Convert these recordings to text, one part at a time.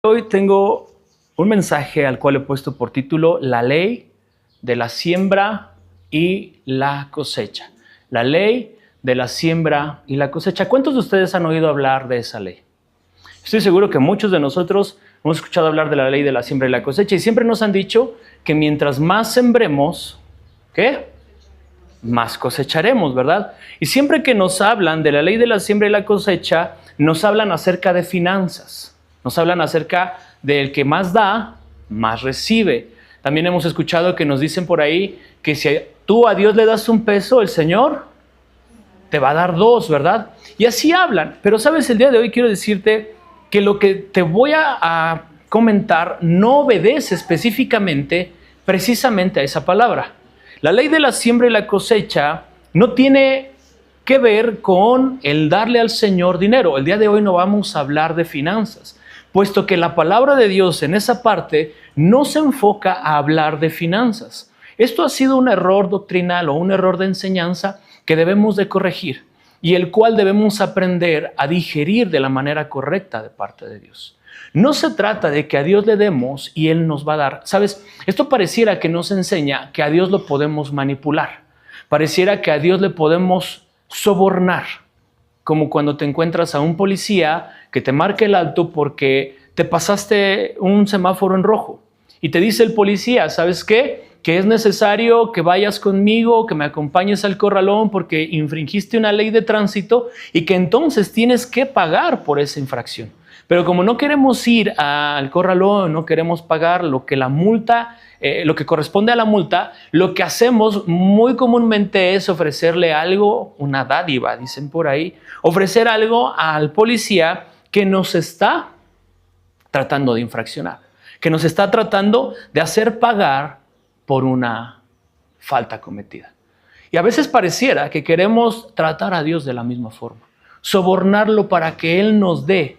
Hoy tengo un mensaje al cual he puesto por título La ley de la siembra y la cosecha. La ley de la siembra y la cosecha. ¿Cuántos de ustedes han oído hablar de esa ley? Estoy seguro que muchos de nosotros hemos escuchado hablar de la ley de la siembra y la cosecha y siempre nos han dicho que mientras más sembremos, ¿qué? Más cosecharemos, ¿verdad? Y siempre que nos hablan de la ley de la siembra y la cosecha, nos hablan acerca de finanzas. Nos hablan acerca del que más da, más recibe. También hemos escuchado que nos dicen por ahí que si tú a Dios le das un peso, el Señor te va a dar dos, ¿verdad? Y así hablan. Pero sabes, el día de hoy quiero decirte que lo que te voy a comentar no obedece específicamente precisamente a esa palabra. La ley de la siembra y la cosecha no tiene que ver con el darle al Señor dinero. El día de hoy no vamos a hablar de finanzas, puesto que la palabra de Dios en esa parte no se enfoca a hablar de finanzas. Esto ha sido un error doctrinal o un error de enseñanza que debemos de corregir y el cual debemos aprender a digerir de la manera correcta de parte de Dios. No se trata de que a Dios le demos y Él nos va a dar. ¿Sabes? Esto pareciera que nos enseña que a Dios lo podemos manipular. Pareciera que a Dios le podemos sobornar. Como cuando te encuentras a un policía que te marca el alto porque te pasaste un semáforo en rojo. Y te dice el policía, ¿sabes qué? Que es necesario que vayas conmigo, que me acompañes al corralón porque infringiste una ley de tránsito y que entonces tienes que pagar por esa infracción. Pero como no queremos ir al corralón, no queremos pagar lo que la multa, lo que corresponde a la multa, lo que hacemos muy comúnmente es ofrecerle algo, una dádiva, dicen por ahí, ofrecer algo al policía que nos está tratando de infraccionar, que nos está tratando de hacer pagar por una falta cometida. Y a veces pareciera que queremos tratar a Dios de la misma forma, sobornarlo para que Él nos dé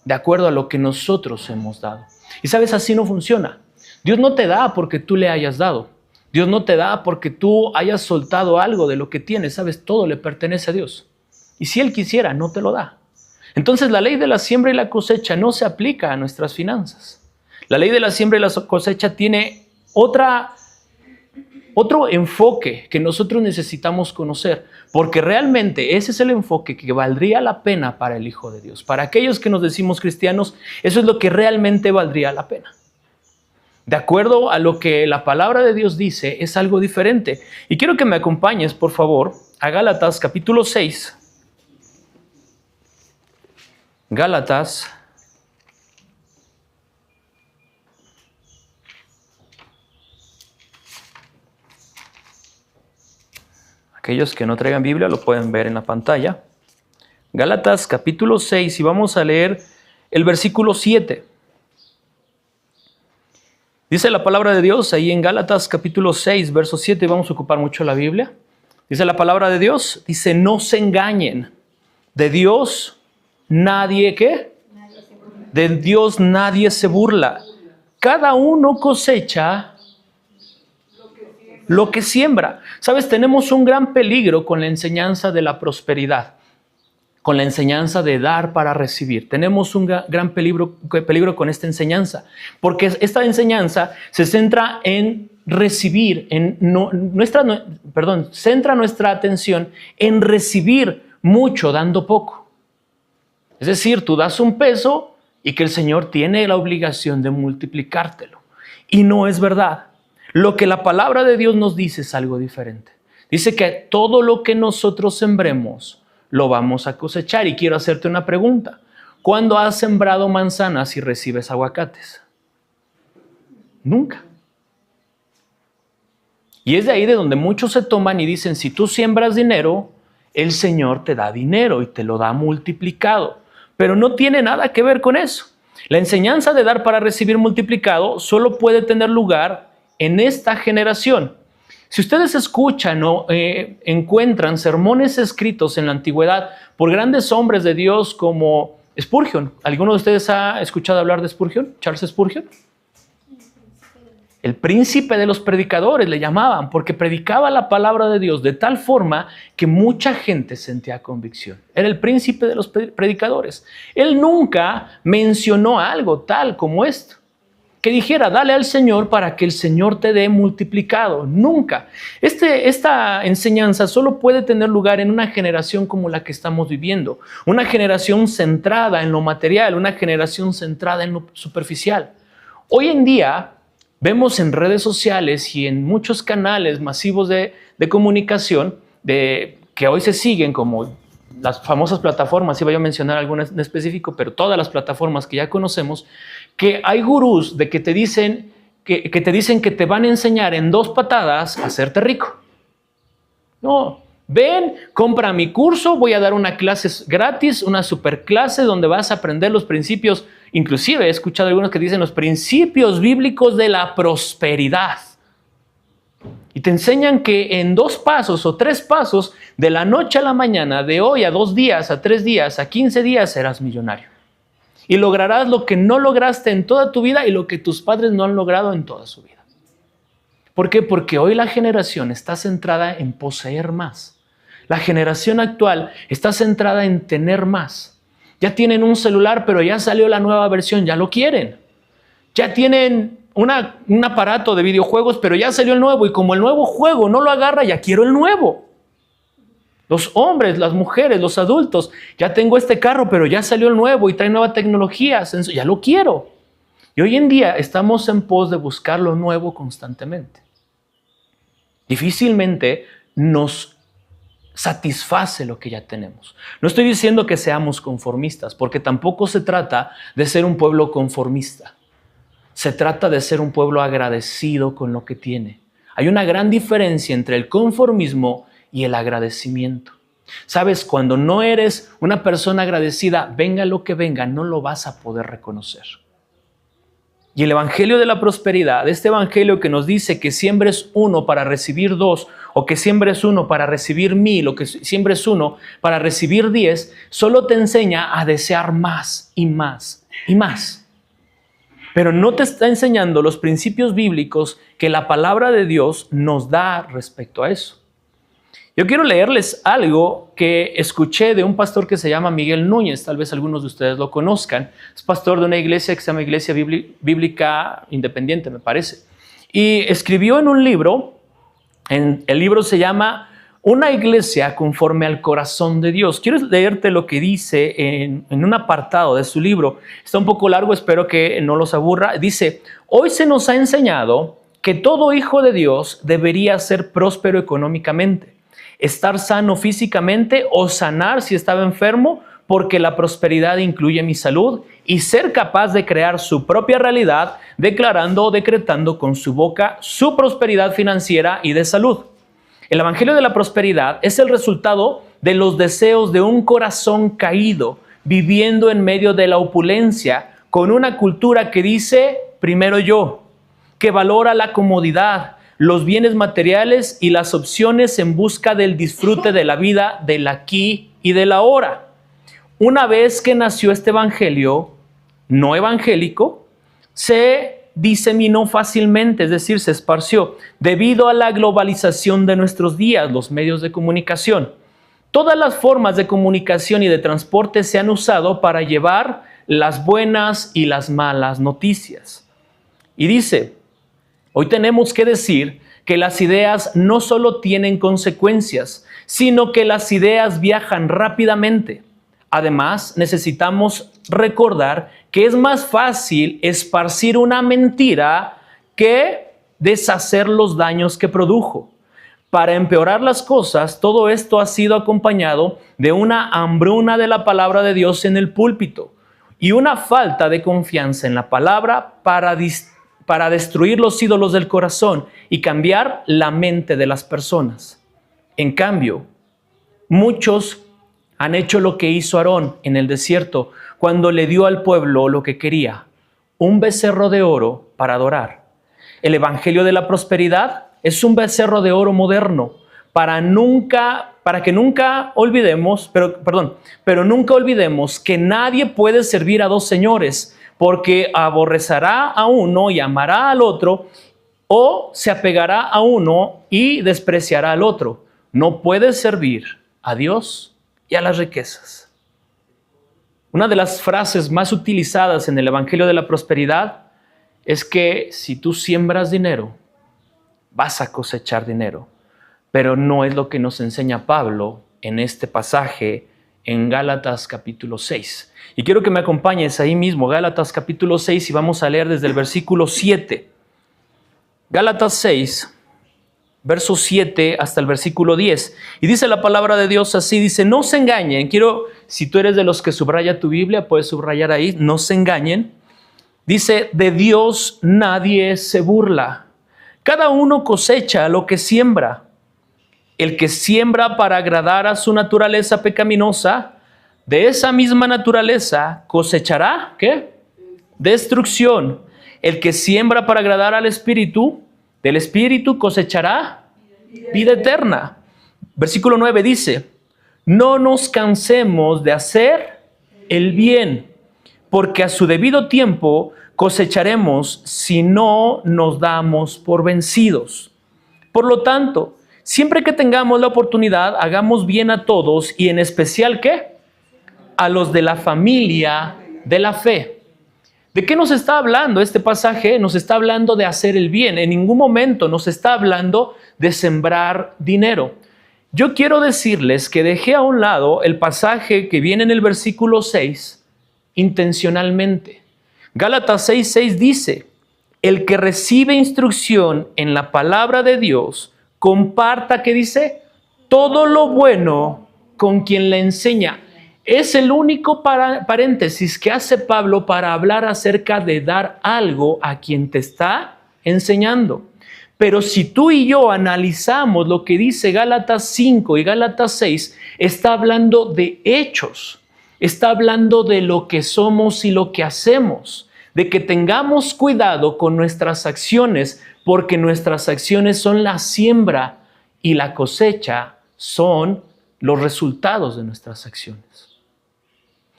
de acuerdo a lo que nosotros hemos dado. Y sabes, así no funciona. Dios no te da porque tú le hayas dado. Dios no te da porque tú hayas soltado algo de lo que tienes. Sabes, todo le pertenece a Dios. Y si Él quisiera, no te lo da. Entonces la ley de la siembra y la cosecha no se aplica a nuestras finanzas. La ley de la siembra y la cosecha tiene otro enfoque que nosotros necesitamos conocer, porque realmente ese es el enfoque que valdría la pena para el Hijo de Dios. Para aquellos que nos decimos cristianos, eso es lo que realmente valdría la pena. De acuerdo a lo que la palabra de Dios dice, es algo diferente. Y quiero que me acompañes, por favor, a Gálatas capítulo 6. Gálatas aquellos que no traigan Biblia lo pueden ver en la pantalla. Gálatas capítulo 6 y vamos a leer el versículo 7. Dice la palabra de Dios ahí en Gálatas capítulo 6, verso 7, vamos a ocupar mucho la Biblia. Dice la palabra de Dios, dice, no se engañen. De Dios nadie, ¿qué? De Dios nadie se burla. Cada uno cosecha lo que siembra. Sabes, tenemos un gran peligro con la enseñanza de la prosperidad, con la enseñanza de dar para recibir. Tenemos un gran peligro con esta enseñanza, porque esta enseñanza se centra en recibir, centra nuestra atención en recibir mucho dando poco. Es decir, tú das un peso y que el Señor tiene la obligación de multiplicártelo. Y no es verdad. Lo que la palabra de Dios nos dice es algo diferente. Dice que todo lo que nosotros sembremos lo vamos a cosechar. Y quiero hacerte una pregunta. ¿Cuándo has sembrado manzanas y recibes aguacates? Nunca. Y es de ahí de donde muchos se toman y dicen, si tú siembras dinero, el Señor te da dinero y te lo da multiplicado. Pero no tiene nada que ver con eso. La enseñanza de dar para recibir multiplicado solo puede tener lugar en esta generación. Si ustedes escuchan o encuentran sermones escritos en la antigüedad por grandes hombres de Dios como Spurgeon, ¿alguno de ustedes ha escuchado hablar de Spurgeon? Charles Spurgeon. El príncipe de los predicadores le llamaban, porque predicaba la palabra de Dios de tal forma que mucha gente sentía convicción. Era el príncipe de los predicadores. Él nunca mencionó algo tal como esto, que dijera, dale al Señor para que el Señor te dé multiplicado. Nunca. Esta enseñanza solo puede tener lugar en una generación como la que estamos viviendo. Una generación centrada en lo material, una generación centrada en lo superficial. Hoy en día vemos en redes sociales y en muchos canales masivos de comunicación que hoy se siguen, como las famosas plataformas, iba yo a mencionar algunas en específico, pero todas las plataformas que ya conocemos, que hay gurús de que te dicen que te van a enseñar en 2 patadas a hacerte rico. No, ven, compra mi curso, voy a dar una clase gratis, una super clase donde vas a aprender los principios. Inclusive he escuchado algunos que dicen los principios bíblicos de la prosperidad. Y te enseñan que en 2 pasos o 3 pasos, de la noche a la mañana, de hoy a 2 días, a 3 días, a 15 días, serás millonario. Y lograrás lo que no lograste en toda tu vida y lo que tus padres no han logrado en toda su vida. ¿Por qué? Porque hoy la generación está centrada en poseer más. La generación actual está centrada en tener más. Ya tienen un celular, pero ya salió la nueva versión, ya lo quieren. Ya tienen un aparato de videojuegos, pero ya salió el nuevo y como el nuevo juego no lo agarra, ya quiero el nuevo. Los hombres, las mujeres, los adultos, ya tengo este carro, pero ya salió el nuevo y trae nueva tecnología, ya lo quiero. Y hoy en día estamos en pos de buscar lo nuevo constantemente. Difícilmente nos satisface lo que ya tenemos. No estoy diciendo que seamos conformistas, porque tampoco se trata de ser un pueblo conformista. Se trata de ser un pueblo agradecido con lo que tiene. Hay una gran diferencia entre el conformismo y el agradecimiento. Sabes, cuando no eres una persona agradecida, venga lo que venga, no lo vas a poder reconocer. Y el evangelio de la prosperidad, este evangelio que nos dice que siembres 1 para recibir 2, o que siembres 1 para recibir 1000, o que siembres 1 para recibir 10, solo te enseña a desear más y más y más. Pero no te está enseñando los principios bíblicos que la palabra de Dios nos da respecto a eso. Yo quiero leerles algo que escuché de un pastor que se llama Miguel Núñez. Tal vez algunos de ustedes lo conozcan. Es pastor de una iglesia que se llama Iglesia Bíblica Independiente, me parece. Y escribió en un libro, el libro se llama Una iglesia conforme al corazón de Dios. Quiero leerte lo que dice en un apartado de su libro. Está un poco largo, espero que no los aburra. Dice, hoy se nos ha enseñado que todo hijo de Dios debería ser próspero económicamente, estar sano físicamente o sanar si estaba enfermo, porque la prosperidad incluye mi salud, y ser capaz de crear su propia realidad, declarando o decretando con su boca su prosperidad financiera y de salud. El evangelio de la prosperidad es el resultado de los deseos de un corazón caído, viviendo en medio de la opulencia, con una cultura que dice, primero yo, que valora la comodidad, los bienes materiales y las opciones en busca del disfrute de la vida, del aquí y del ahora. Una vez que nació este evangelio no evangélico, se diseminó fácilmente, es decir, se esparció, debido a la globalización de nuestros días, los medios de comunicación. Todas las formas de comunicación y de transporte se han usado para llevar las buenas y las malas noticias. Y dice, hoy tenemos que decir que las ideas no solo tienen consecuencias, sino que las ideas viajan rápidamente. Además, necesitamos recordar que es más fácil esparcir una mentira que deshacer los daños que produjo. Para empeorar las cosas, todo esto ha sido acompañado de una hambruna de la palabra de Dios en el púlpito y una falta de confianza en la palabra para destruir los ídolos del corazón y cambiar la mente de las personas. En cambio, muchos han hecho lo que hizo Aarón en el desierto cuando le dio al pueblo lo que quería, un becerro de oro para adorar. El evangelio de la prosperidad es un becerro de oro moderno pero nunca olvidemos que nadie puede servir a 2 señores, porque aborrecerá a uno y amará al otro, o se apegará a uno y despreciará al otro. No puede servir a Dios y a las riquezas. Una de las frases más utilizadas en el Evangelio de la Prosperidad es que si tú siembras dinero, vas a cosechar dinero. Pero no es lo que nos enseña Pablo en este pasaje en Gálatas capítulo 6. Y quiero que me acompañes ahí mismo, Gálatas capítulo 6, y vamos a leer desde el versículo 7. Gálatas 6, verso 7 hasta el versículo 10. Y dice la palabra de Dios así, dice, no se engañen. Si tú eres de los que subraya tu Biblia, puedes subrayar ahí, no se engañen. Dice, de Dios nadie se burla. Cada uno cosecha lo que siembra. El que siembra para agradar a su naturaleza pecaminosa, de esa misma naturaleza cosechará, ¿qué? Destrucción. El que siembra para agradar al Espíritu, del Espíritu cosechará vida eterna. Versículo 9 dice, no nos cansemos de hacer el bien, porque a su debido tiempo cosecharemos si no nos damos por vencidos. Por lo tanto, siempre que tengamos la oportunidad, hagamos bien a todos y en especial, ¿qué? A los de la familia de la fe. ¿De qué nos está hablando este pasaje? Nos está hablando de hacer el bien. En ningún momento nos está hablando de sembrar dinero. Yo quiero decirles que dejé a un lado el pasaje que viene en el versículo 6 intencionalmente. Gálatas 6:6 dice, el que recibe instrucción en la palabra de Dios, comparta, ¿qué dice? Todo lo bueno con quien le enseña. Es el único paréntesis que hace Pablo para hablar acerca de dar algo a quien te está enseñando. Pero si tú y yo analizamos lo que dice Gálatas 5 y Gálatas 6, está hablando de hechos, está hablando de lo que somos y lo que hacemos, de que tengamos cuidado con nuestras acciones, porque nuestras acciones son la siembra y la cosecha son los resultados de nuestras acciones.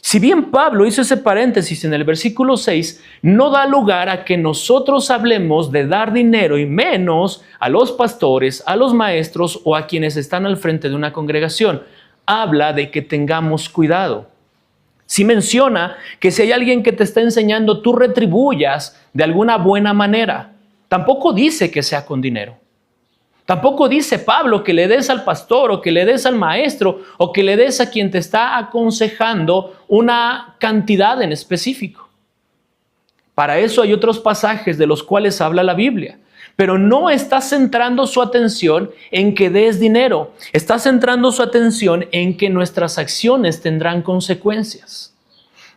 Si bien Pablo hizo ese paréntesis en el versículo 6, no da lugar a que nosotros hablemos de dar dinero y menos a los pastores, a los maestros o a quienes están al frente de una congregación. Habla de que tengamos cuidado. Si menciona que si hay alguien que te está enseñando, tú retribuyas de alguna buena manera. Tampoco dice que sea con dinero. Tampoco dice Pablo que le des al pastor o que le des al maestro o que le des a quien te está aconsejando una cantidad en específico. Para eso hay otros pasajes de los cuales habla la Biblia. Pero no está centrando su atención en que des dinero. Está centrando su atención en que nuestras acciones tendrán consecuencias.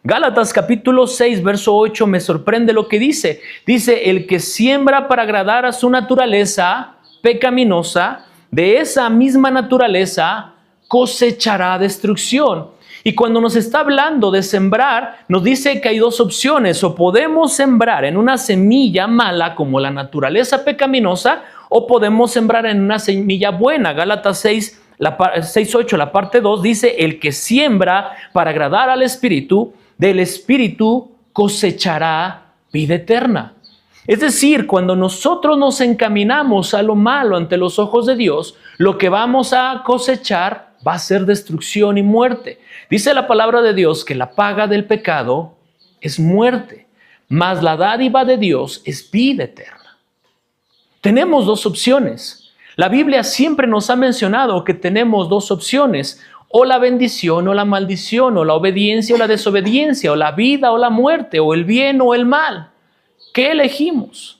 Gálatas capítulo 6, verso 8 me sorprende lo que dice. Dice, el que siembra para agradar a su naturaleza pecaminosa, de esa misma naturaleza cosechará destrucción. Y cuando nos está hablando de sembrar, nos dice que hay dos opciones. O podemos sembrar en una semilla mala como la naturaleza pecaminosa, o podemos sembrar en una semilla buena. Gálatas 6:8, la parte 2, dice, el que siembra para agradar al Espíritu, del Espíritu cosechará vida eterna. Es decir, cuando nosotros nos encaminamos a lo malo ante los ojos de Dios, lo que vamos a cosechar va a ser destrucción y muerte. Dice la palabra de Dios que la paga del pecado es muerte, mas la dádiva de Dios es vida eterna. Tenemos dos opciones. La Biblia siempre nos ha mencionado que tenemos dos opciones, o la bendición o la maldición, o la obediencia o la desobediencia, o la vida o la muerte, o el bien o el mal. ¿Qué elegimos?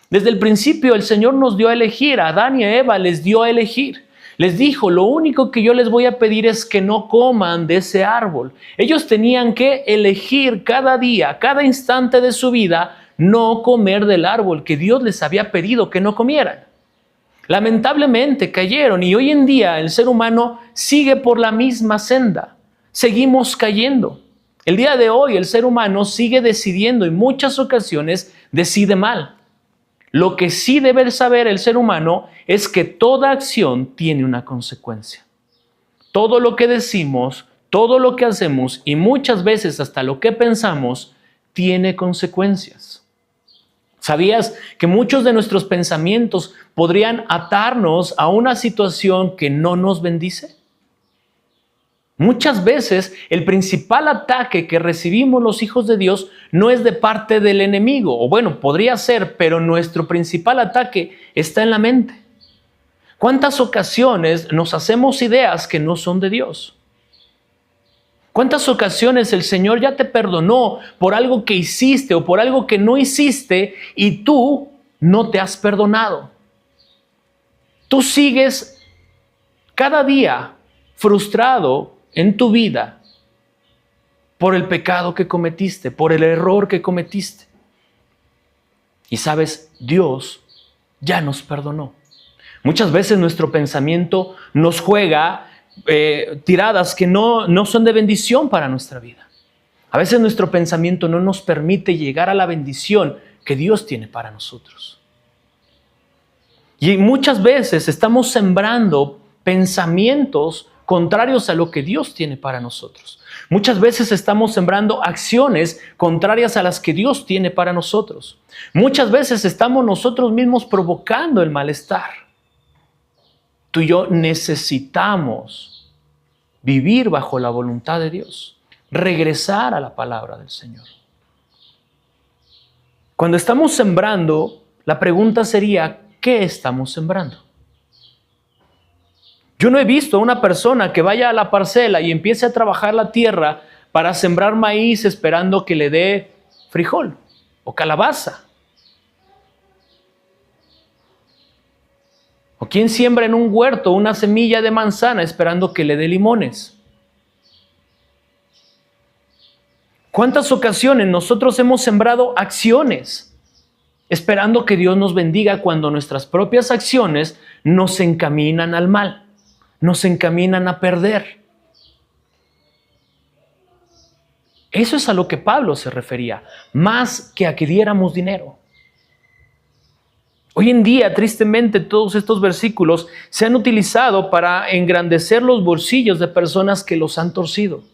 Desde el principio el Señor nos dio a elegir, a Adán y a Eva les dio a elegir. Les dijo, lo único que yo les voy a pedir es que no coman de ese árbol. Ellos tenían que elegir cada día, cada instante de su vida, no comer del árbol que Dios les había pedido que no comieran. Lamentablemente cayeron y hoy en día el ser humano sigue por la misma senda. Seguimos cayendo. El día de hoy el ser humano sigue decidiendo, en muchas ocasiones decide mal. Lo que sí debe saber el ser humano es que toda acción tiene una consecuencia. Todo lo que decimos, todo lo que hacemos y muchas veces hasta lo que pensamos tiene consecuencias. ¿Sabías que muchos de nuestros pensamientos podrían atarnos a una situación que no nos bendice? Muchas veces el principal ataque que recibimos los hijos de Dios no es de parte del enemigo, o bueno, podría ser, pero nuestro principal ataque está en la mente. ¿Cuántas ocasiones nos hacemos ideas que no son de Dios? ¿Cuántas ocasiones el Señor ya te perdonó por algo que hiciste o por algo que no hiciste y tú no te has perdonado? Tú sigues cada día frustrado en tu vida por el pecado que cometiste, por el error que cometiste. Y sabes, Dios ya nos perdonó. Muchas veces nuestro pensamiento nos juega tiradas que no son de bendición para nuestra vida. A veces nuestro pensamiento no nos permite llegar a la bendición que Dios tiene para nosotros. Y muchas veces estamos sembrando pensamientos contrarios a lo que Dios tiene para nosotros. Muchas veces estamos sembrando acciones contrarias a las que Dios tiene para nosotros. Muchas veces estamos nosotros mismos provocando el malestar. Tú y yo necesitamos vivir bajo la voluntad de Dios, regresar a la palabra del Señor. Cuando estamos sembrando, la pregunta sería, ¿qué estamos sembrando? Yo no he visto a una persona que vaya a la parcela y empiece a trabajar la tierra para sembrar maíz esperando que le dé frijol o calabaza. ¿O quién siembra en un huerto una semilla de manzana esperando que le dé limones? ¿Cuántas ocasiones nosotros hemos sembrado acciones esperando que Dios nos bendiga cuando nuestras propias acciones nos encaminan al mal, nos encaminan a perder? Eso es a lo que Pablo se refería, más que a que diéramos dinero. Hoy en día, tristemente, todos estos versículos se han utilizado para engrandecer los bolsillos de personas que los han torcido.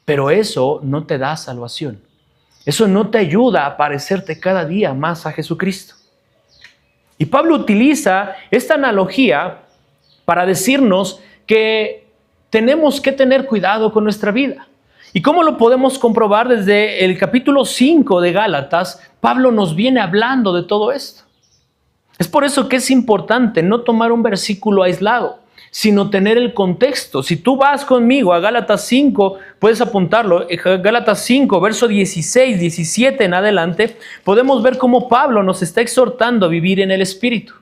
Pero eso no te da salvación. Eso no te ayuda a parecerte cada día más a Jesucristo. Y Pablo utiliza esta analogía para decirnos que tenemos que tener cuidado con nuestra vida. ¿Y cómo lo podemos comprobar? Desde el capítulo 5 de Gálatas, Pablo nos viene hablando de todo esto. Es por eso que es importante no tomar un versículo aislado, sino tener el contexto. Si tú vas conmigo a Gálatas 5, puedes apuntarlo, Gálatas 5, verso 16, 17 en adelante, podemos ver cómo Pablo nos está exhortando a vivir en el Espíritu.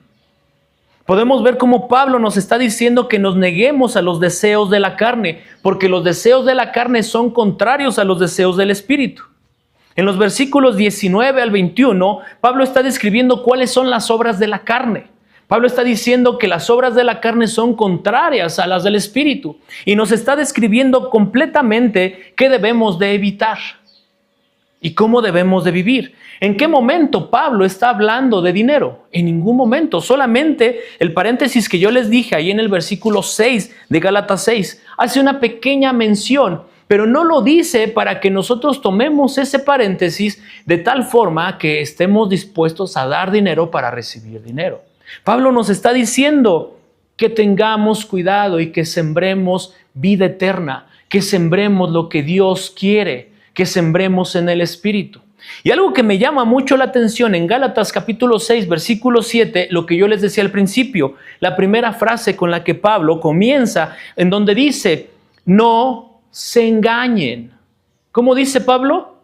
Podemos ver cómo Pablo nos está diciendo que nos neguemos a los deseos de la carne, porque los deseos de la carne son contrarios a los deseos del Espíritu. En los versículos 19 al 21, Pablo está describiendo cuáles son las obras de la carne. Pablo está diciendo que las obras de la carne son contrarias a las del Espíritu y nos está describiendo completamente qué debemos de evitar y cómo debemos de vivir. ¿En qué momento Pablo está hablando de dinero? En ningún momento, solamente el paréntesis que yo les dije ahí en el versículo 6 de Gálatas 6 hace una pequeña mención, pero no lo dice para que nosotros tomemos ese paréntesis de tal forma que estemos dispuestos a dar dinero para recibir dinero. Pablo nos está diciendo que tengamos cuidado y que sembremos vida eterna, que sembremos lo que Dios quiere, que sembremos en el Espíritu. Y algo que me llama mucho la atención en Gálatas capítulo 6, versículo 7, lo que yo les decía al principio, la primera frase con la que Pablo comienza, en donde dice, no se engañen. ¿Cómo dice Pablo?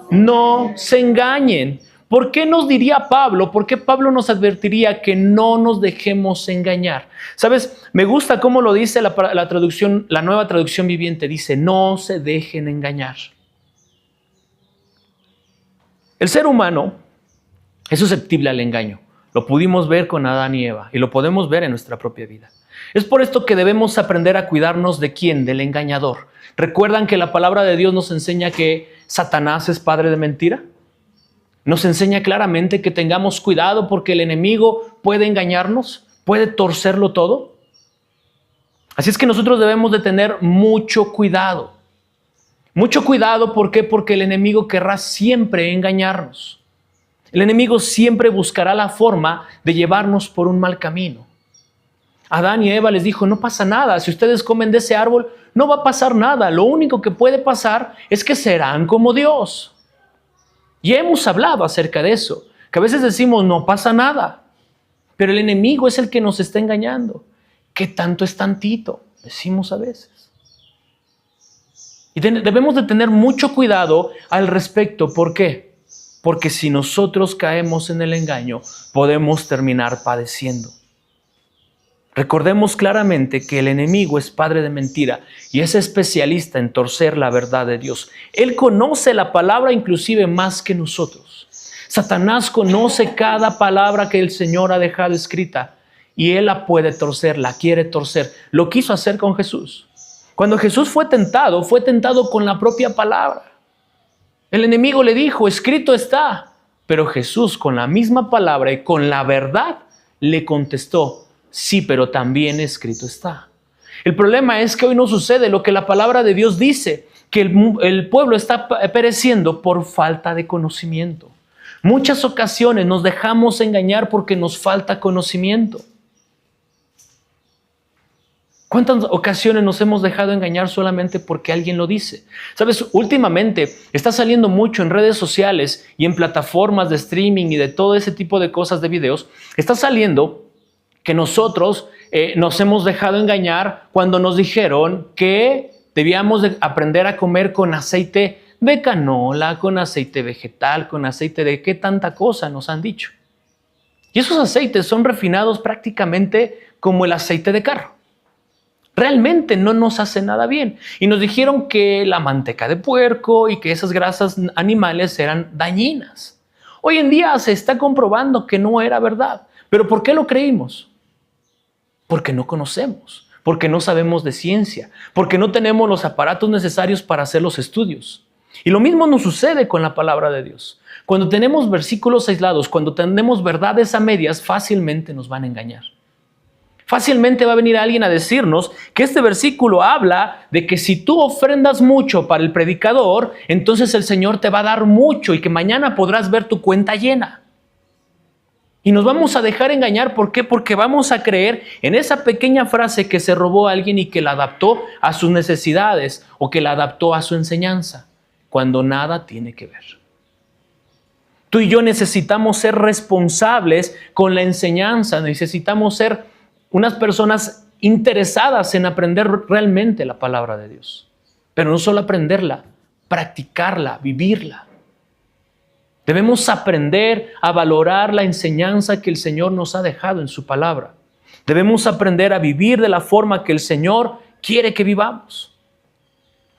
No se engañen. ¿Por qué nos diría Pablo? ¿Por qué Pablo nos advertiría que no nos dejemos engañar? ¿Sabes? Me gusta cómo lo dice la traducción, la Nueva Traducción Viviente. Dice, no se dejen engañar. El ser humano es susceptible al engaño. Lo pudimos ver con Adán y Eva y lo podemos ver en nuestra propia vida. Es por esto que debemos aprender a cuidarnos de ¿quién? Del engañador. ¿Recuerdan que la palabra de Dios nos enseña que Satanás es padre de mentira? Nos enseña claramente que tengamos cuidado porque el enemigo puede engañarnos, puede torcerlo todo. Así es que nosotros debemos de tener mucho cuidado. Mucho cuidado, ¿por qué? Porque el enemigo querrá siempre engañarnos. El enemigo siempre buscará la forma de llevarnos por un mal camino. Adán y Eva les dijo, no pasa nada, si ustedes comen de ese árbol, no va a pasar nada. Lo único que puede pasar es que serán como Dios. Y hemos hablado acerca de eso, que a veces decimos, no pasa nada, pero el enemigo es el que nos está engañando. ¿Qué tanto es tantito? Decimos a veces. Y debemos de tener mucho cuidado al respecto. ¿Por qué? Porque si nosotros caemos en el engaño, podemos terminar padeciendo. Recordemos claramente que el enemigo es padre de mentira y es especialista en torcer la verdad de Dios. Él conoce la palabra inclusive más que nosotros. Satanás conoce cada palabra que el Señor ha dejado escrita y él la puede torcer, la quiere torcer. Lo quiso hacer con Jesús. Cuando Jesús fue tentado con la propia palabra. El enemigo le dijo, escrito está. Pero Jesús con la misma palabra y con la verdad le contestó, sí, pero también escrito está. El problema es que hoy no sucede lo que la palabra de Dios dice, que el pueblo está pereciendo por falta de conocimiento. Muchas ocasiones nos dejamos engañar porque nos falta conocimiento. ¿Cuántas ocasiones nos hemos dejado engañar solamente porque alguien lo dice? Sabes, últimamente está saliendo mucho en redes sociales y en plataformas de streaming y de todo ese tipo de cosas de videos. Está saliendo que nosotros nos hemos dejado engañar cuando nos dijeron que debíamos de aprender a comer con aceite de canola, con aceite vegetal, con aceite de qué tanta cosa nos han dicho. Y esos aceites son refinados prácticamente como el aceite de carro. Realmente no nos hace nada bien. Y nos dijeron que la manteca de puerco y que esas grasas animales eran dañinas. Hoy en día se está comprobando que no era verdad. ¿Pero por qué lo creímos? Porque no conocemos, porque no sabemos de ciencia, porque no tenemos los aparatos necesarios para hacer los estudios. Y lo mismo nos sucede con la palabra de Dios. Cuando tenemos versículos aislados, cuando tenemos verdades a medias, fácilmente nos van a engañar. Fácilmente va a venir alguien a decirnos que este versículo habla de que si tú ofrendas mucho para el predicador, entonces el Señor te va a dar mucho y que mañana podrás ver tu cuenta llena. Y nos vamos a dejar engañar. ¿Por qué? Porque vamos a creer en esa pequeña frase que se robó a alguien y que la adaptó a sus necesidades o que la adaptó a su enseñanza, cuando nada tiene que ver. Tú y yo necesitamos ser responsables con la enseñanza, necesitamos ser unas personas interesadas en aprender realmente la palabra de Dios. Pero no solo aprenderla, practicarla, vivirla. Debemos aprender a valorar la enseñanza que el Señor nos ha dejado en su palabra. Debemos aprender a vivir de la forma que el Señor quiere que vivamos.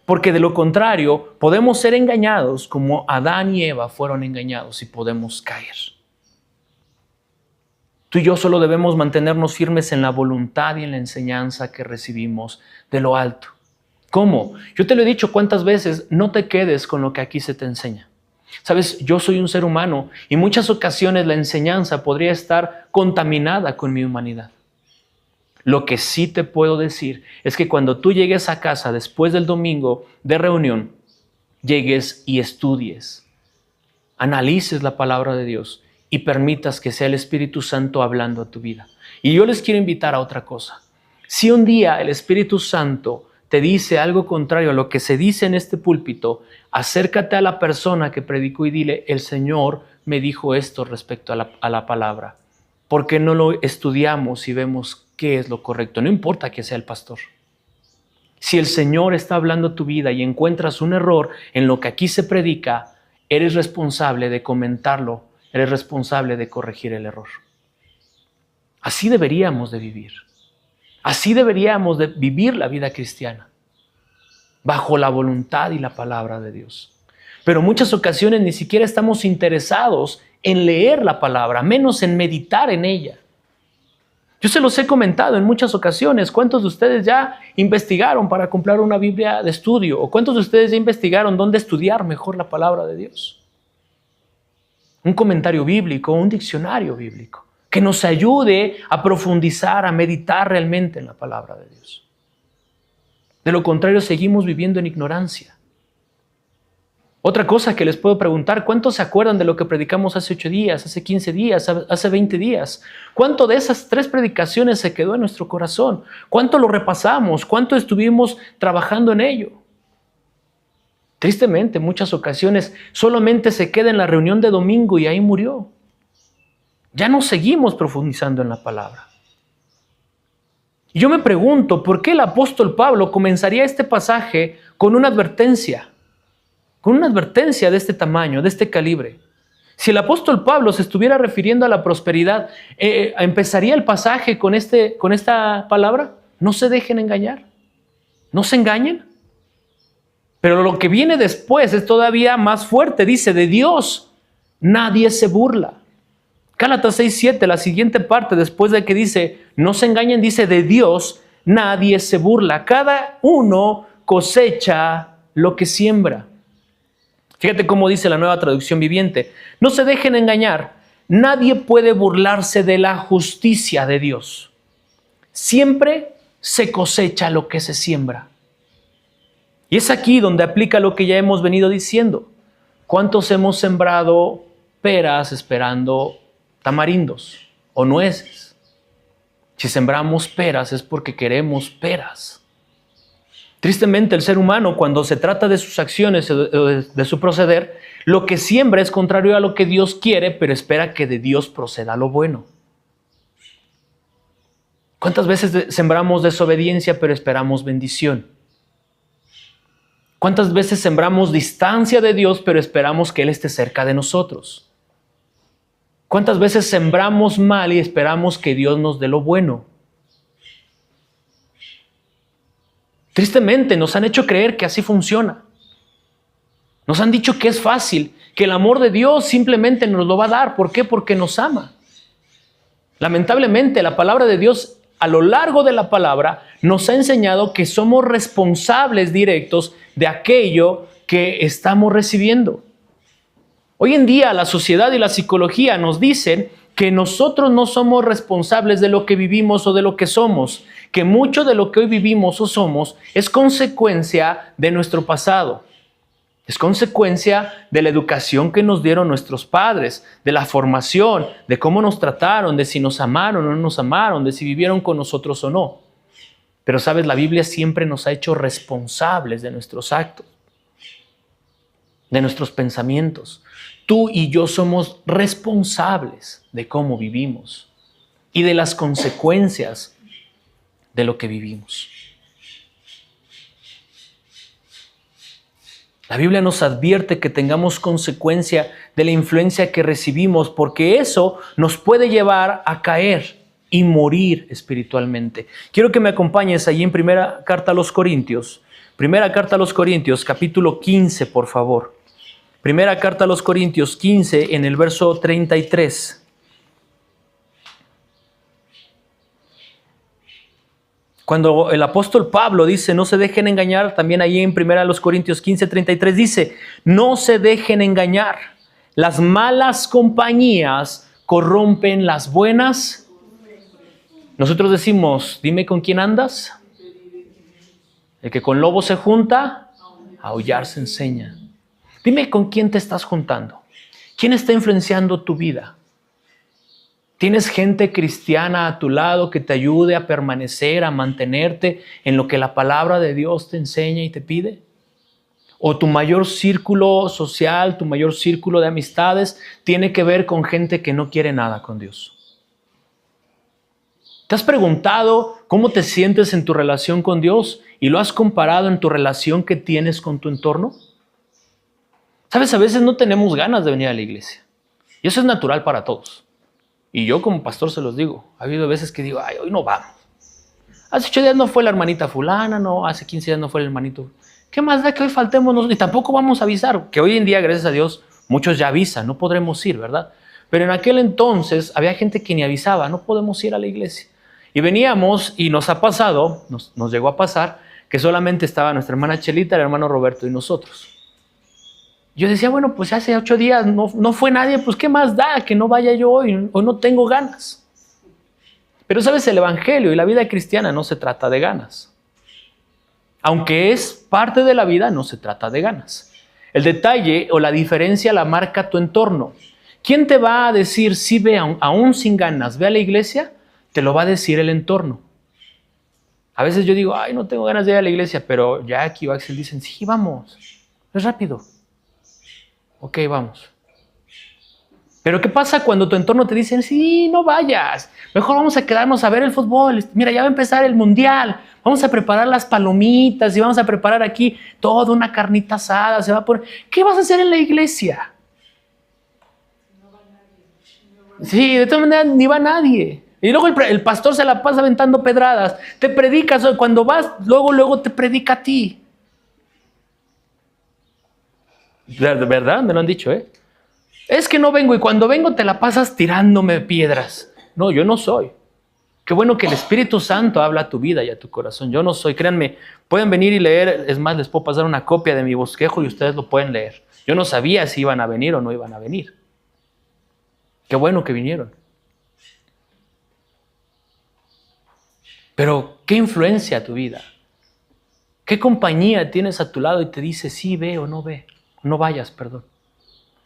Porque de lo contrario, podemos ser engañados como Adán y Eva fueron engañados y podemos caer. Tú y yo solo debemos mantenernos firmes en la voluntad y en la enseñanza que recibimos de lo alto. ¿Cómo? Yo te lo he dicho cuántas veces, no te quedes con lo que aquí se te enseña. Sabes, yo soy un ser humano y en muchas ocasiones la enseñanza podría estar contaminada con mi humanidad. Lo que sí te puedo decir es que cuando tú llegues a casa después del domingo de reunión, llegues y estudies, analices la palabra de Dios y permitas que sea el Espíritu Santo hablando a tu vida. Y yo les quiero invitar a otra cosa. Si un día el Espíritu Santo te dice algo contrario a lo que se dice en este púlpito, acércate a la persona que predicó y dile, el Señor me dijo esto respecto a la palabra. ¿Por qué no lo estudiamos y vemos qué es lo correcto? No importa que sea el pastor. Si el Señor está hablando a tu vida y encuentras un error en lo que aquí se predica, eres responsable de comentarlo, eres responsable de corregir el error. Así deberíamos de vivir. Así deberíamos de vivir la vida cristiana, bajo la voluntad y la palabra de Dios. Pero en muchas ocasiones ni siquiera estamos interesados en leer la palabra, menos en meditar en ella. Yo se los he comentado en muchas ocasiones. ¿Cuántos de ustedes ya investigaron para comprar una Biblia de estudio? ¿O cuántos de ustedes ya investigaron dónde estudiar mejor la palabra de Dios? Un comentario bíblico, un diccionario bíblico, que nos ayude a profundizar, a meditar realmente en la palabra de Dios. De lo contrario, seguimos viviendo en ignorancia. Otra cosa que les puedo preguntar, ¿cuántos se acuerdan de lo que predicamos hace 8 días, hace 15 días, hace 20 días? ¿Cuánto de esas 3 predicaciones se quedó en nuestro corazón? ¿Cuánto lo repasamos? ¿Cuánto estuvimos trabajando en ello? Tristemente, en muchas ocasiones solamente se queda en la reunión de domingo y ahí murió. Ya no seguimos profundizando en la palabra. Y yo me pregunto, ¿por qué el apóstol Pablo comenzaría este pasaje con una advertencia? Con una advertencia de este tamaño, de este calibre. Si el apóstol Pablo se estuviera refiriendo a la prosperidad, ¿empezaría el pasaje con esta palabra? No se dejen engañar. No se engañen. Pero lo que viene después es todavía más fuerte. Dice, de Dios nadie se burla. Gálatas 6:7, la siguiente parte, después de que dice, no se engañen, dice, de Dios nadie se burla. Cada uno cosecha lo que siembra. Fíjate cómo dice la Nueva Traducción Viviente. No se dejen engañar. Nadie puede burlarse de la justicia de Dios. Siempre se cosecha lo que se siembra. Y es aquí donde aplica lo que ya hemos venido diciendo. ¿Cuántos hemos sembrado peras esperando tamarindos o nueces? Si sembramos peras es porque queremos peras. Tristemente, el ser humano, cuando se trata de sus acciones o de su proceder, lo que siembra es contrario a lo que Dios quiere, pero espera que de Dios proceda lo bueno. ¿Cuántas veces sembramos desobediencia, pero esperamos bendición? ¿Cuántas veces sembramos distancia de Dios, pero esperamos que Él esté cerca de nosotros? ¿Cuántas veces sembramos mal y esperamos que Dios nos dé lo bueno? Tristemente nos han hecho creer que así funciona. Nos han dicho que es fácil, que el amor de Dios simplemente nos lo va a dar. ¿Por qué? Porque nos ama. Lamentablemente, la palabra de Dios a lo largo de la palabra nos ha enseñado que somos responsables directos de aquello que estamos recibiendo. Hoy en día la sociedad y la psicología nos dicen que nosotros no somos responsables de lo que vivimos o de lo que somos, que mucho de lo que hoy vivimos o somos es consecuencia de nuestro pasado. Es consecuencia de la educación que nos dieron nuestros padres, de la formación, de cómo nos trataron, de si nos amaron o no nos amaron, de si vivieron con nosotros o no. Pero sabes, la Biblia siempre nos ha hecho responsables de nuestros actos, de nuestros pensamientos. Tú y yo somos responsables de cómo vivimos y de las consecuencias de lo que vivimos. La Biblia nos advierte que tengamos consecuencia de la influencia que recibimos, porque eso nos puede llevar a caer y morir espiritualmente. Quiero que me acompañes allí en Primera Carta a los Corintios. Primera Carta a los Corintios, capítulo 15, por favor. Primera Carta a los Corintios 15, en el verso 33. Cuando el apóstol Pablo dice, no se dejen engañar, también ahí en 1 Corintios 15, 33 dice, no se dejen engañar. Las malas compañías corrompen las buenas. Nosotros decimos, dime con quién andas. El que con lobo se junta, a aullar se enseña. Dime con quién te estás juntando. ¿Quién está influenciando tu vida? ¿Tienes gente cristiana a tu lado que te ayude a permanecer, a mantenerte en lo que la palabra de Dios te enseña y te pide? ¿O tu mayor círculo social, tu mayor círculo de amistades tiene que ver con gente que no quiere nada con Dios? ¿Te has preguntado cómo te sientes en tu relación con Dios y lo has comparado en tu relación que tienes con tu entorno? Sabes, a veces no tenemos ganas de venir a la iglesia y eso es natural para todos. Y yo como pastor se los digo, ha habido veces que digo, ay, hoy no vamos. Hace 8 días no fue la hermanita fulana, no, hace 15 días no fue el hermanito. ¿Qué más da que hoy faltemos? Y tampoco vamos a avisar, que hoy en día, gracias a Dios, muchos ya avisan, no podremos ir, ¿verdad? Pero en aquel entonces había gente que ni avisaba, no podemos ir a la iglesia. Y veníamos y nos ha pasado, nos llegó a pasar, que solamente estaba nuestra hermana Chelita, el hermano Roberto y nosotros. Yo decía, bueno, pues hace 8 días no fue nadie, pues ¿qué más da que no vaya yo hoy? Hoy no tengo ganas. Pero sabes, el evangelio y la vida cristiana no se trata de ganas. Aunque es parte de la vida, no se trata de ganas. El detalle o la diferencia la marca tu entorno. ¿Quién te va a decir si ve, aún sin ganas, ve a la iglesia? Te lo va a decir el entorno. A veces yo digo, ay, no tengo ganas de ir a la iglesia, pero Jackie o Axel dicen, sí, vamos, es rápido. Ok, vamos. Pero ¿qué pasa cuando tu entorno te dice, sí, no vayas, mejor vamos a quedarnos a ver el fútbol, mira, ya va a empezar el mundial, vamos a preparar las palomitas y vamos a preparar aquí toda una carnita asada, se va a poner, ¿qué vas a hacer en la iglesia? Sí, de todas maneras ni va nadie. Y luego el pastor se la pasa aventando pedradas, te predicas, cuando vas, luego te predica a ti. De verdad, me lo han dicho, ¿eh? Es que no vengo y cuando vengo te la pasas tirándome piedras. No, yo no soy. Qué bueno que el Espíritu Santo habla a tu vida y a tu corazón. Yo no soy, créanme, pueden venir y leer, es más, les puedo pasar una copia de mi bosquejo y ustedes lo pueden leer. Yo no sabía si iban a venir o no iban a venir. Qué bueno que vinieron. Pero, ¿qué influencia a tu vida? ¿Qué compañía tienes a tu lado y te dice sí ve o no ve? No vayas, perdón.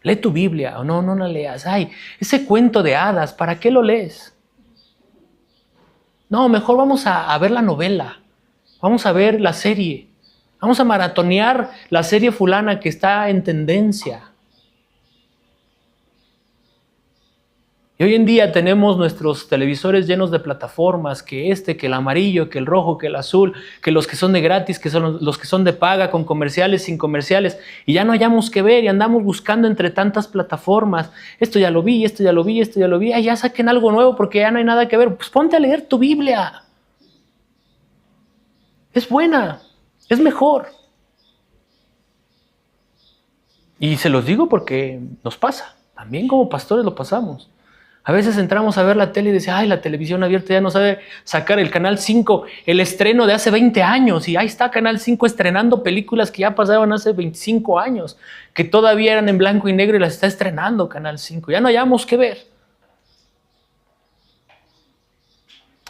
Lee tu Biblia o no la leas. Ay, ese cuento de hadas, ¿para qué lo lees? No, mejor vamos a ver la novela. Vamos a ver la serie. Vamos a maratonear la serie fulana que está en tendencia. Y hoy en día tenemos nuestros televisores llenos de plataformas, que el amarillo, que el rojo, que el azul, que los que son de gratis, que son los que son de paga, con comerciales, sin comerciales, y ya no hayamos que ver y andamos buscando entre tantas plataformas. Esto ya lo vi, esto ya lo vi, esto ya lo vi, ya saquen algo nuevo porque ya no hay nada que ver. Pues ponte a leer tu Biblia. Es buena, es mejor. Y se los digo porque nos pasa, también como pastores lo pasamos. A veces entramos a ver la tele y decimos, ay, la televisión abierta ya no sabe sacar el Canal 5, el estreno de hace 20 años, y ahí está Canal 5 estrenando películas que ya pasaron hace 25 años, que todavía eran en blanco y negro y las está estrenando Canal 5. Ya no hayamos que ver.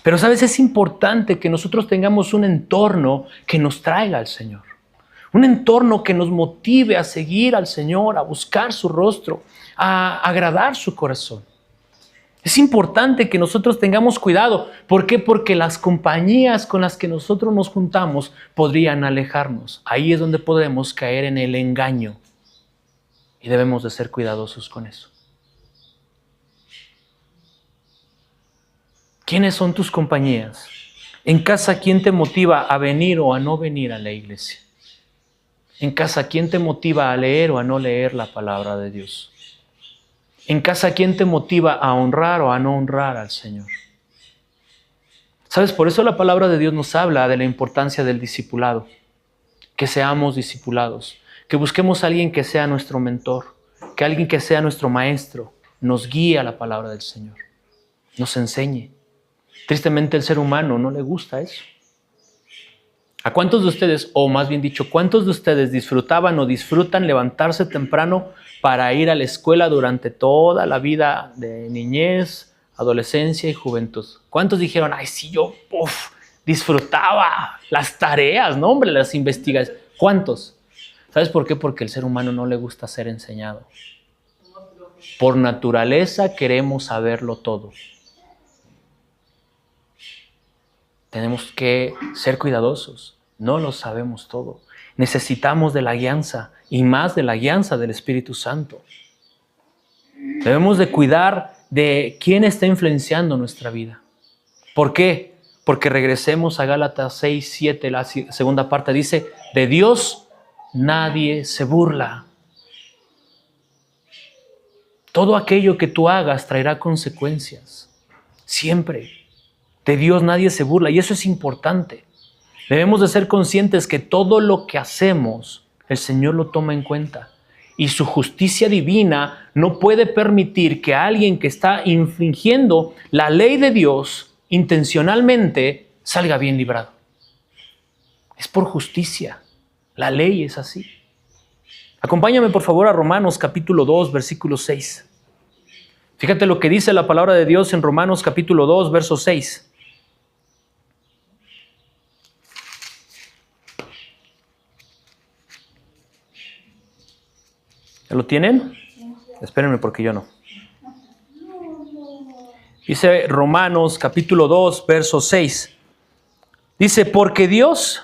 Pero, ¿sabes? Es importante que nosotros tengamos un entorno que nos traiga al Señor. Un entorno que nos motive a seguir al Señor, a buscar su rostro, a agradar su corazón. Es importante que nosotros tengamos cuidado. ¿Por qué? Porque las compañías con las que nosotros nos juntamos podrían alejarnos. Ahí es donde podemos caer en el engaño. Y debemos de ser cuidadosos con eso. ¿Quiénes son tus compañías? En casa, ¿quién te motiva a venir o a no venir a la iglesia? En casa, ¿quién te motiva a leer o a no leer la palabra de Dios? En casa, ¿quién te motiva a honrar o a no honrar al Señor? ¿Sabes? Por eso la palabra de Dios nos habla de la importancia del discipulado. Que seamos discipulados. Que busquemos a alguien que sea nuestro mentor. Que alguien que sea nuestro maestro nos guíe a la palabra del Señor. Nos enseñe. Tristemente, el ser humano no le gusta eso. ¿A cuántos de ustedes, o más bien dicho, cuántos de ustedes disfrutaban o disfrutan levantarse temprano para ir a la escuela durante toda la vida de niñez, adolescencia y juventud? ¿Cuántos dijeron, ay, sí, yo disfrutaba las tareas, ¿no, hombre? Las investigaciones. ¿Cuántos? ¿Sabes por qué? Porque el ser humano no le gusta ser enseñado. Por naturaleza queremos saberlo todo. Tenemos que ser cuidadosos. No lo sabemos todo. Necesitamos de la guianza y más de la guianza del Espíritu Santo. Debemos de cuidar de quién está influenciando nuestra vida. ¿Por qué? Porque regresemos a Gálatas 6, 7, la segunda parte dice, de Dios nadie se burla. Todo aquello que tú hagas traerá consecuencias. Siempre. De Dios nadie se burla y eso es importante. Debemos de ser conscientes que todo lo que hacemos, el Señor lo toma en cuenta. Y su justicia divina no puede permitir que alguien que está infringiendo la ley de Dios intencionalmente salga bien librado. Es por justicia. La ley es así. Acompáñame por favor a Romanos capítulo 2, versículo 6. Fíjate lo que dice la palabra de Dios en Romanos capítulo 2, verso 6. ¿Ya lo tienen? Espérenme porque yo no. Dice Romanos capítulo 2, verso 6. Dice, porque Dios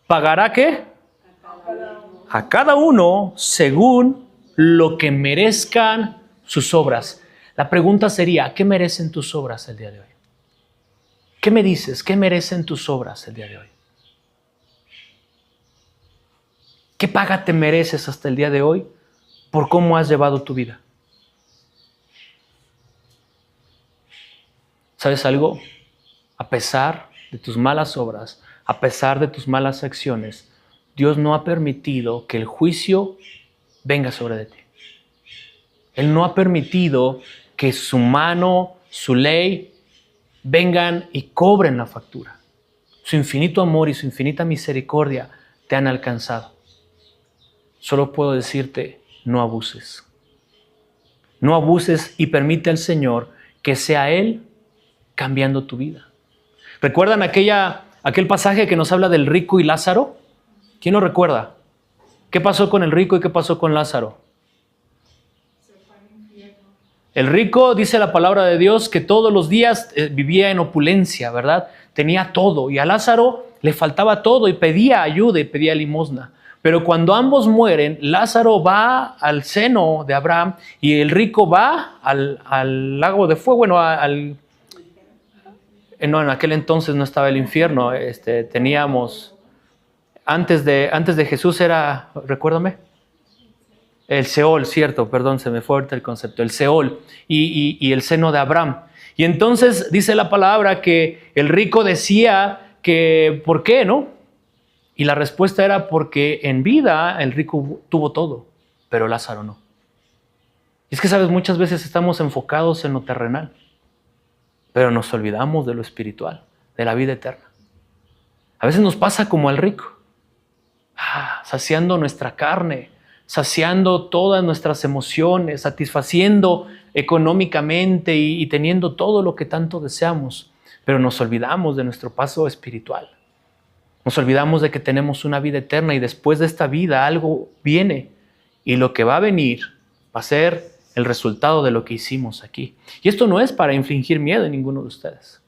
pagará ¿qué? A cada uno según lo que merezcan sus obras. La pregunta sería, ¿qué merecen tus obras el día de hoy? ¿Qué me dices? ¿Qué merecen tus obras el día de hoy? ¿Qué paga te mereces hasta el día de hoy por cómo has llevado tu vida? ¿Sabes algo? A pesar de tus malas obras, a pesar de tus malas acciones, Dios no ha permitido que el juicio venga sobre de ti. Él no ha permitido que su mano, su ley, vengan y cobren la factura. Su infinito amor y su infinita misericordia te han alcanzado. Solo puedo decirte, no abuses. No abuses y permite al Señor que sea Él cambiando tu vida. ¿Recuerdan aquel pasaje que nos habla del rico y Lázaro? ¿Quién lo recuerda? ¿Qué pasó con el rico y qué pasó con Lázaro? El rico, dice la palabra de Dios, que todos los días vivía en opulencia, ¿verdad? Tenía todo. Y a Lázaro le faltaba todo y pedía ayuda y pedía limosna. Pero cuando ambos mueren, Lázaro va al seno de Abraham y el rico va al lago de fuego. Bueno, no, en aquel entonces no estaba el infierno. Teníamos, antes de Jesús era, recuérdame. El Seol, cierto, perdón, se me fue ahorita el concepto. El Seol y el seno de Abraham. Y entonces dice la palabra que el rico decía que, ¿por qué, no? Y la respuesta era porque en vida el rico tuvo todo, pero Lázaro no. Y es que, sabes, muchas veces estamos enfocados en lo terrenal, pero nos olvidamos de lo espiritual, de la vida eterna. A veces nos pasa como al rico, saciando nuestra carne, saciando todas nuestras emociones, satisfaciendo económicamente y teniendo todo lo que tanto deseamos, pero nos olvidamos de nuestro paso espiritual. Nos olvidamos de que tenemos una vida eterna y después de esta vida algo viene y lo que va a venir va a ser el resultado de lo que hicimos aquí. Y esto no es para infligir miedo en ninguno de ustedes.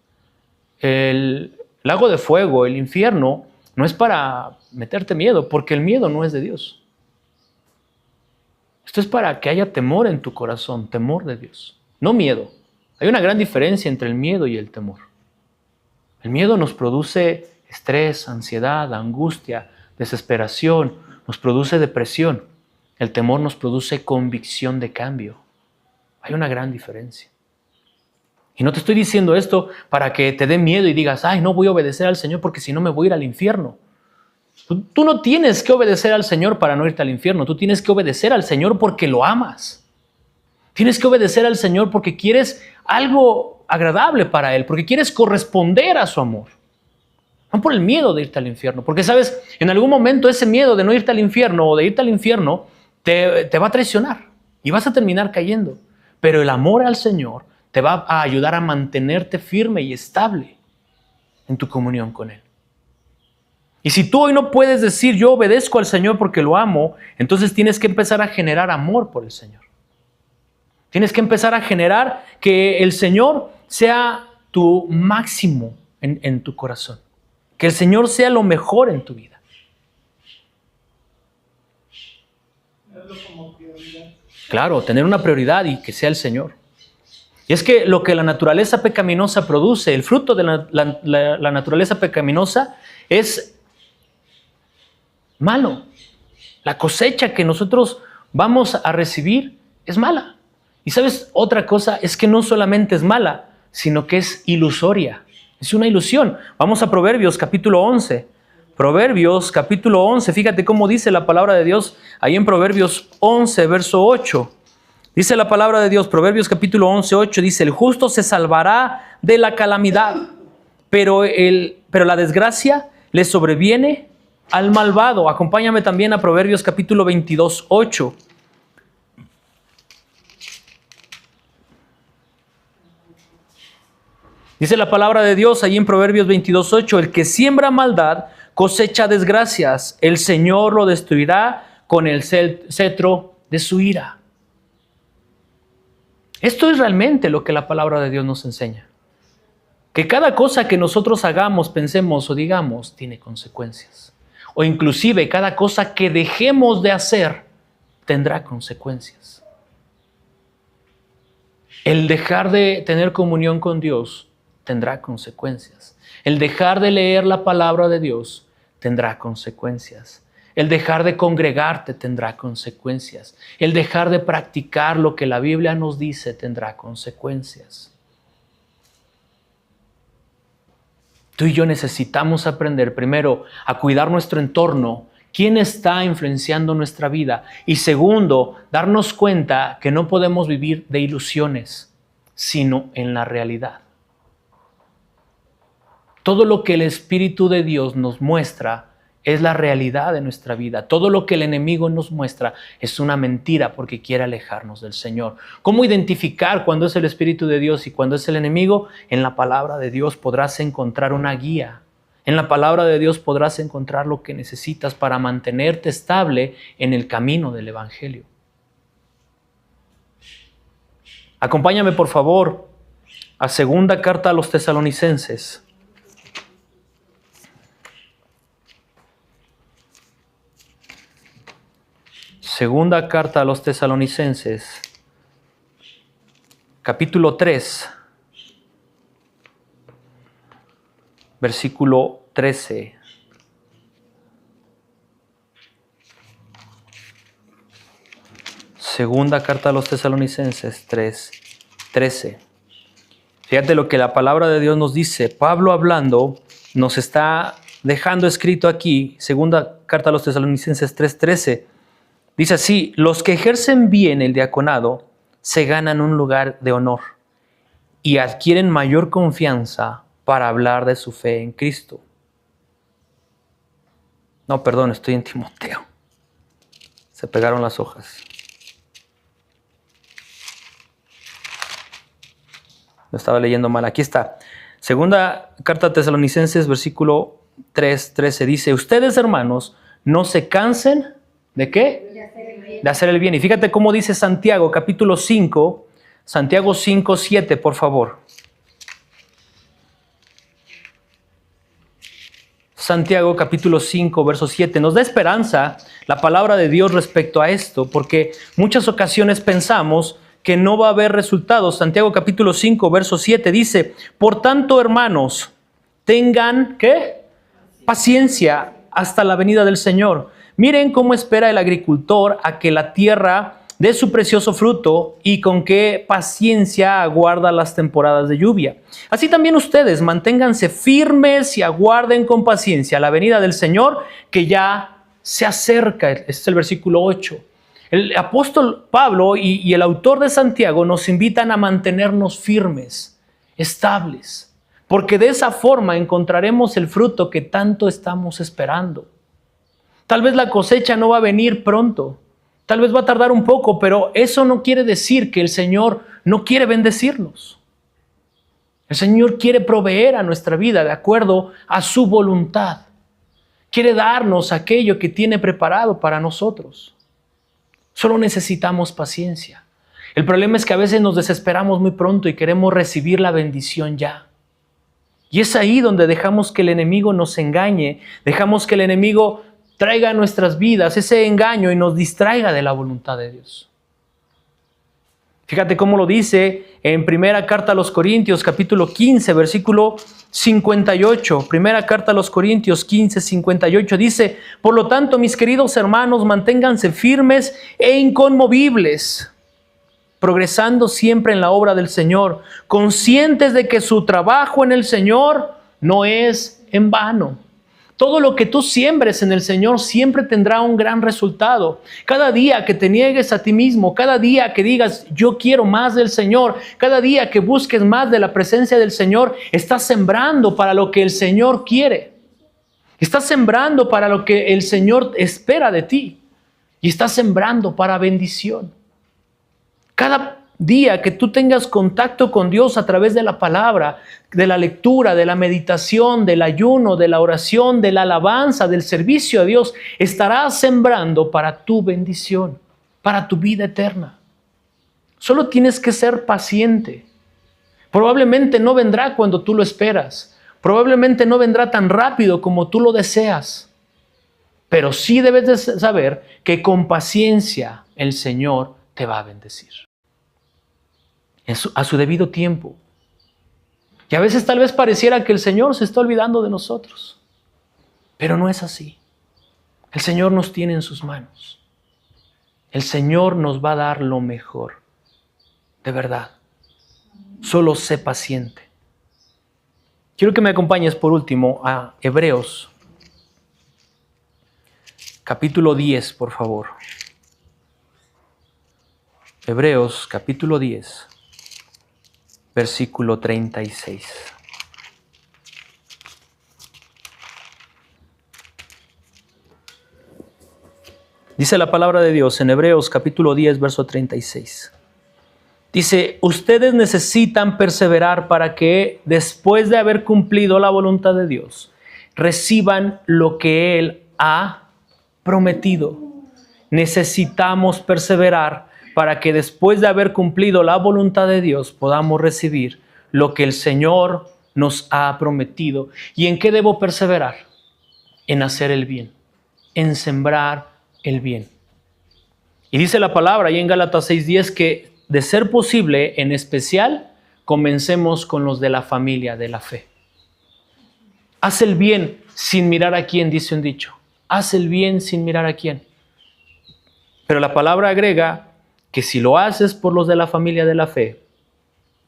El lago de fuego, el infierno, no es para meterte miedo, porque el miedo no es de Dios. Esto es para que haya temor en tu corazón, temor de Dios, no miedo. Hay una gran diferencia entre el miedo y el temor. El miedo nos produce estrés, ansiedad, angustia, desesperación, nos produce depresión. El temor nos produce convicción de cambio. Hay una gran diferencia. Y no te estoy diciendo esto para que te dé miedo y digas, ay, no voy a obedecer al Señor porque si no me voy a ir al infierno. Tú no tienes que obedecer al Señor para no irte al infierno. Tú tienes que obedecer al Señor porque lo amas. Tienes que obedecer al Señor porque quieres algo agradable para Él, porque quieres corresponder a su amor. No por el miedo de irte al infierno. Porque, ¿sabes? En algún momento ese miedo de no irte al infierno o de irte al infierno te va a traicionar y vas a terminar cayendo. Pero el amor al Señor te va a ayudar a mantenerte firme y estable en tu comunión con Él. Y si tú hoy no puedes decir yo obedezco al Señor porque lo amo, entonces tienes que empezar a generar amor por el Señor. Tienes que empezar a generar que el Señor sea tu máximo en tu corazón. Que el Señor sea lo mejor en tu vida. Claro, tener una prioridad y que sea el Señor. Y es que lo que la naturaleza pecaminosa produce, el fruto de la naturaleza pecaminosa es malo. La cosecha que nosotros vamos a recibir es mala. Y ¿sabes? Otra cosa es que no solamente es mala, sino que es ilusoria. Es una ilusión. Vamos a Proverbios capítulo 11. Proverbios capítulo 11. Fíjate cómo dice la palabra de Dios ahí en Proverbios 11, verso 8. Dice la palabra de Dios, Proverbios capítulo 11, 8. Dice, el justo se salvará de la calamidad, pero la desgracia le sobreviene al malvado. Acompáñame también a Proverbios capítulo 22, 8. Dice la palabra de Dios ahí en Proverbios 22:8, el que siembra maldad cosecha desgracias, el Señor lo destruirá con el cetro de su ira. Esto es realmente lo que la palabra de Dios nos enseña. Que cada cosa que nosotros hagamos, pensemos o digamos, tiene consecuencias. O inclusive cada cosa que dejemos de hacer tendrá consecuencias. El dejar de tener comunión con Dios tendrá consecuencias. El dejar de leer la palabra de Dios tendrá consecuencias. El dejar de congregarte tendrá consecuencias. El dejar de practicar lo que la Biblia nos dice tendrá consecuencias. Tú y yo necesitamos aprender primero a cuidar nuestro entorno, quién está influenciando nuestra vida, y segundo, darnos cuenta que no podemos vivir de ilusiones, sino en la realidad. Todo lo que el Espíritu de Dios nos muestra es la realidad de nuestra vida. Todo lo que el enemigo nos muestra es una mentira porque quiere alejarnos del Señor. ¿Cómo identificar cuándo es el Espíritu de Dios y cuándo es el enemigo? En la palabra de Dios podrás encontrar una guía. En la palabra de Dios podrás encontrar lo que necesitas para mantenerte estable en el camino del Evangelio. Acompáñame, por favor, a segunda carta a los Tesalonicenses. Segunda carta a los Tesalonicenses, capítulo 3, versículo 13. Segunda carta a los Tesalonicenses 3, 13. Fíjate lo que la palabra de Dios nos dice. Pablo hablando nos está dejando escrito aquí, segunda carta a los Tesalonicenses 3, 13. Dice así: los que ejercen bien el diaconado se ganan un lugar de honor y adquieren mayor confianza para hablar de su fe en Cristo. No, perdón, estoy en Timoteo. Se pegaron las hojas. Lo estaba leyendo mal. Aquí está. Segunda carta a Tesalonicenses, versículo 3, 13. Dice: ustedes, hermanos, no se cansen ¿de qué? De hacer el bien. Y fíjate cómo dice Santiago, capítulo 5, Santiago 5, 7, por favor. Santiago, capítulo 5, verso 7. Nos da esperanza la palabra de Dios respecto a esto, porque muchas ocasiones pensamos que no va a haber resultados. Santiago, capítulo 5, verso 7 dice: por tanto, hermanos, tengan, ¿qué? Paciencia hasta la venida del Señor. Miren cómo espera el agricultor a que la tierra dé su precioso fruto y con qué paciencia aguarda las temporadas de lluvia. Así también ustedes manténganse firmes y aguarden con paciencia la venida del Señor, que ya se acerca. Este es el versículo 8. El apóstol Pablo y el autor de Santiago nos invitan a mantenernos firmes, estables, porque de esa forma encontraremos el fruto que tanto estamos esperando. Tal vez la cosecha no va a venir pronto, tal vez va a tardar un poco, pero eso no quiere decir que el Señor no quiere bendecirnos. El Señor quiere proveer a nuestra vida de acuerdo a su voluntad. Quiere darnos aquello que tiene preparado para nosotros. Solo necesitamos paciencia. El problema es que a veces nos desesperamos muy pronto y queremos recibir la bendición ya. Y es ahí donde dejamos que el enemigo nos engañe, dejamos que el enemigo traiga a nuestras vidas ese engaño y nos distraiga de la voluntad de Dios. Fíjate cómo lo dice en primera carta a los Corintios, capítulo 15, versículo 58. Primera carta a los Corintios 15, 58 dice: por lo tanto, mis queridos hermanos, manténganse firmes e inconmovibles, progresando siempre en la obra del Señor, conscientes de que su trabajo en el Señor no es en vano. Todo lo que tú siembres en el Señor siempre tendrá un gran resultado. Cada día que te niegues a ti mismo, cada día que digas yo quiero más del Señor, cada día que busques más de la presencia del Señor, estás sembrando para lo que el Señor quiere. Estás sembrando para lo que el Señor espera de ti. Y estás sembrando para bendición. Cada día que tú tengas contacto con Dios a través de la palabra, de la lectura, de la meditación, del ayuno, de la oración, de la alabanza, del servicio a Dios, estarás sembrando para tu bendición, para tu vida eterna. Solo tienes que ser paciente. Probablemente no vendrá cuando tú lo esperas. Probablemente no vendrá tan rápido como tú lo deseas. Pero sí debes de saber que con paciencia el Señor te va a bendecir. A su debido tiempo. Y a veces tal vez pareciera que el Señor se está olvidando de nosotros. Pero no es así. El Señor nos tiene en sus manos. El Señor nos va a dar lo mejor. De verdad. Solo sé paciente. Quiero que me acompañes por último a Hebreos, capítulo 10, por favor. Hebreos, capítulo 10, versículo 36. Dice la palabra de Dios en Hebreos, capítulo 10, verso 36. Dice, ustedes necesitan perseverar para que, después de haber cumplido la voluntad de Dios, reciban lo que Él ha prometido. Necesitamos perseverar para que, después de haber cumplido la voluntad de Dios, podamos recibir lo que el Señor nos ha prometido. ¿Y en qué debo perseverar? En hacer el bien, en sembrar el bien. Y dice la palabra ahí en Gálatas 6:10 que, de ser posible, en especial, comencemos con los de la familia de la fe. Haz el bien sin mirar a quién, dice un dicho. Haz el bien sin mirar a quién. Pero la palabra agrega que si lo haces por los de la familia de la fe,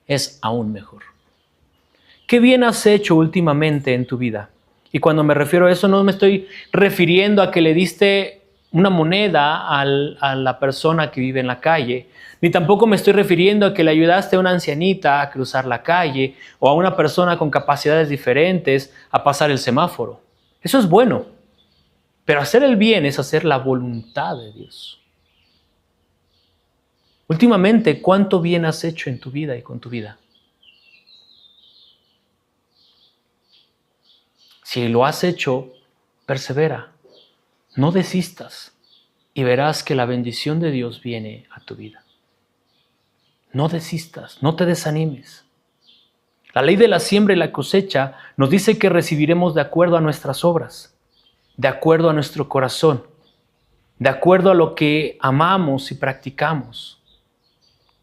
es aún mejor. ¿Qué bien has hecho últimamente en tu vida? Y cuando me refiero a eso, no me estoy refiriendo a que le diste una moneda a la persona que vive en la calle, ni tampoco me estoy refiriendo a que le ayudaste a una ancianita a cruzar la calle o a una persona con capacidades diferentes a pasar el semáforo. Eso es bueno, pero hacer el bien es hacer la voluntad de Dios. Últimamente, ¿cuánto bien has hecho en tu vida y con tu vida? Si lo has hecho, persevera, no desistas y verás que la bendición de Dios viene a tu vida. No desistas, no te desanimes. La ley de la siembra y la cosecha nos dice que recibiremos de acuerdo a nuestras obras, de acuerdo a nuestro corazón, de acuerdo a lo que amamos y practicamos.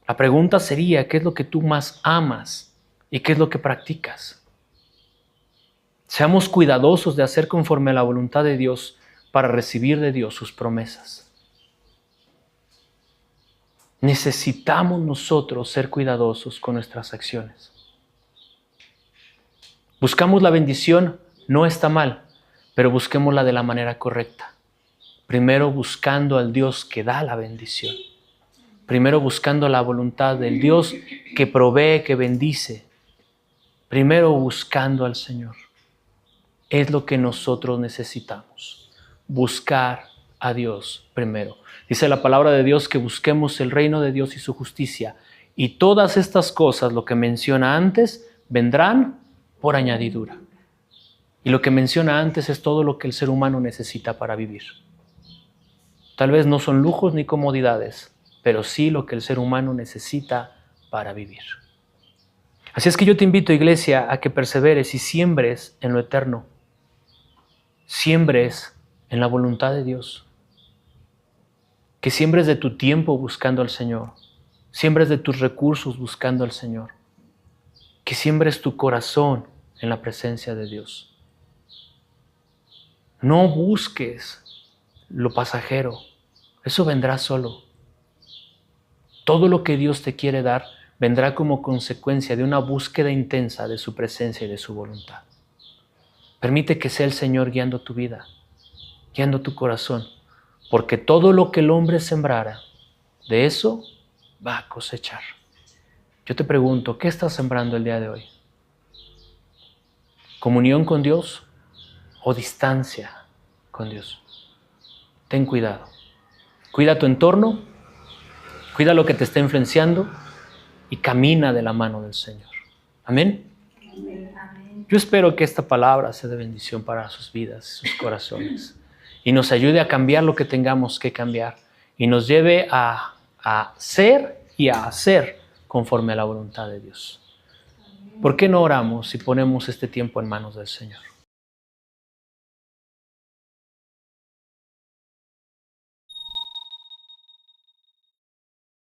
La pregunta sería, ¿qué es lo que tú más amas y qué es lo que practicas? Seamos cuidadosos de hacer conforme a la voluntad de Dios para recibir de Dios sus promesas. Necesitamos nosotros ser cuidadosos con nuestras acciones. Buscamos la bendición, no está mal, pero busquémosla de la manera correcta. Primero buscando al Dios que da la bendición. Primero buscando la voluntad del Dios que provee, que bendice. Primero buscando al Señor. Es lo que nosotros necesitamos. Buscar a Dios primero. Dice la palabra de Dios que busquemos el reino de Dios y su justicia. Y todas estas cosas, lo que menciona antes, vendrán por añadidura. Y lo que menciona antes es todo lo que el ser humano necesita para vivir. Tal vez no son lujos ni comodidades, pero sí lo que el ser humano necesita para vivir. Así es que yo te invito, iglesia, a que perseveres y siembres en lo eterno. Siembres en la voluntad de Dios. Que siembres de tu tiempo buscando al Señor. Siembres de tus recursos buscando al Señor. Que siembres tu corazón en la presencia de Dios. No busques lo pasajero. Eso vendrá solo. Todo lo que Dios te quiere dar vendrá como consecuencia de una búsqueda intensa de su presencia y de su voluntad. Permite que sea el Señor guiando tu vida, guiando tu corazón, porque todo lo que el hombre sembrara, de eso va a cosechar. Yo te pregunto, ¿qué estás sembrando el día de hoy? ¿Comunión con Dios o distancia con Dios? Ten cuidado. Cuida tu entorno, cuida lo que te está influenciando y camina de la mano del Señor. Amén. Yo espero que esta palabra sea de bendición para sus vidas, sus corazones, y nos ayude a cambiar lo que tengamos que cambiar y nos lleve a ser y a hacer conforme a la voluntad de Dios. ¿Por qué no oramos y ponemos este tiempo en manos del Señor?